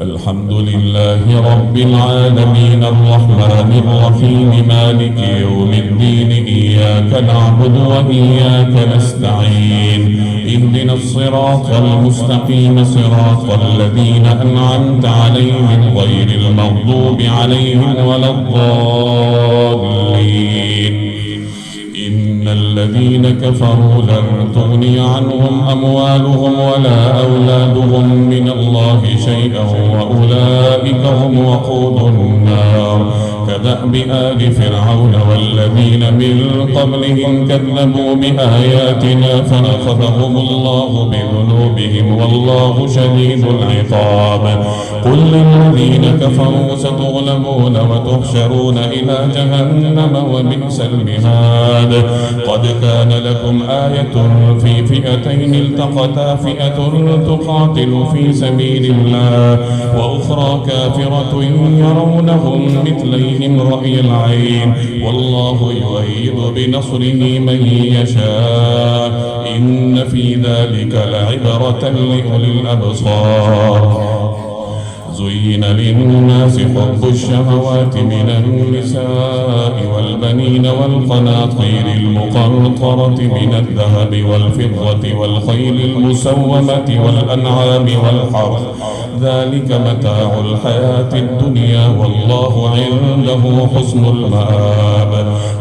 الحمد لله رب العالمين الرحمن الرحيم مالك يوم الدين إياك نعبد وإياك نستعين اهدنا الصراط المستقيم صراط الذين أنعمت عليهم غير المغضوب عليهم ولا الضالين. إن الذين كفروا لن تغني عنهم أموالهم ولا أولادهم من الله شيئا وأولئك هم وقود النار. كدأب آل فرعون والذين من قبلهم كذبوا بآياتنا فأخذهم الله بذنوبهم والله شديد العقاب. قل للذين كفروا ستغلبون وتحشرون إلى جهنم وبئس المهاد. قد كان لكم آية في فئتين التقتا فئة تقاتل في سبيل الله وأخرى كافرة يرونهم مثليهم رأي العين والله يؤيد بنصره من يشاء إن في ذلك لعبرة لأولي الأبصار. زين للناس حب الشهوات من النساء والبنين والقناطير المقنطرة من الذهب والفضة والخيل المسومة والأنعام والحرث ذلك متاع الحياة الدنيا والله عنده حسن المآب.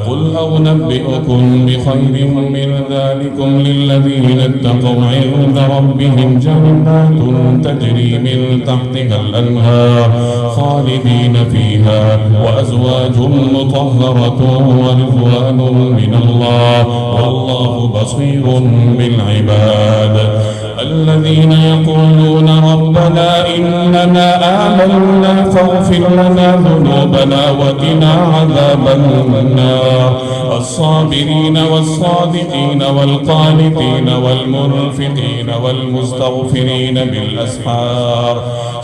قل أنبئكم بخير من ذلكم للذين اتقوا عند ربهم جنات تجري من تحتها الأنهار خالدين فيها وأزواج مطهرة ورضوان من الله والله بصير بالعباد. الذين يقولون ربنا إننا آمنا فاغفر لنا ذنوبنا وقنا عذاب النار. الصابرين والصادقين والقانتين والمنفقين والمستغفرين بالأسحار.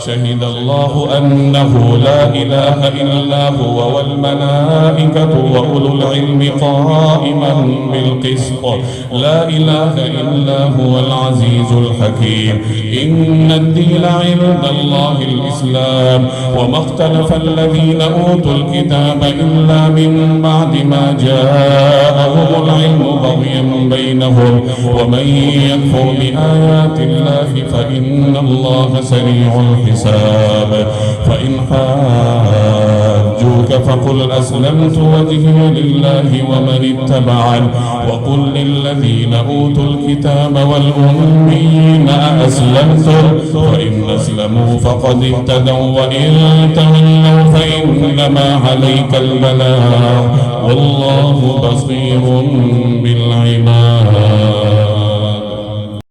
شهد الله أنه لا إله إلا هو والملائكة وأولو العلم قائما بالقسط. لا إله إلا هو العزيز الحكيم. إن الدين عند الله الإسلام وما اختلف الذين أوتوا الكتاب إلا من بعد ما جاءهم العلم بغيا بينهم ومن يكفر بآيات الله فإن الله سريع الحساب. فإن حاجوك فقل أسلمت وجهي لله ومن اتبعني وقل للذين أوتوا الكتاب والأميين أأسلمتم فإن أسلموا فقد اهتدوا وإن تولوا فإنما عليك البلاغ والله بصير بالعباد.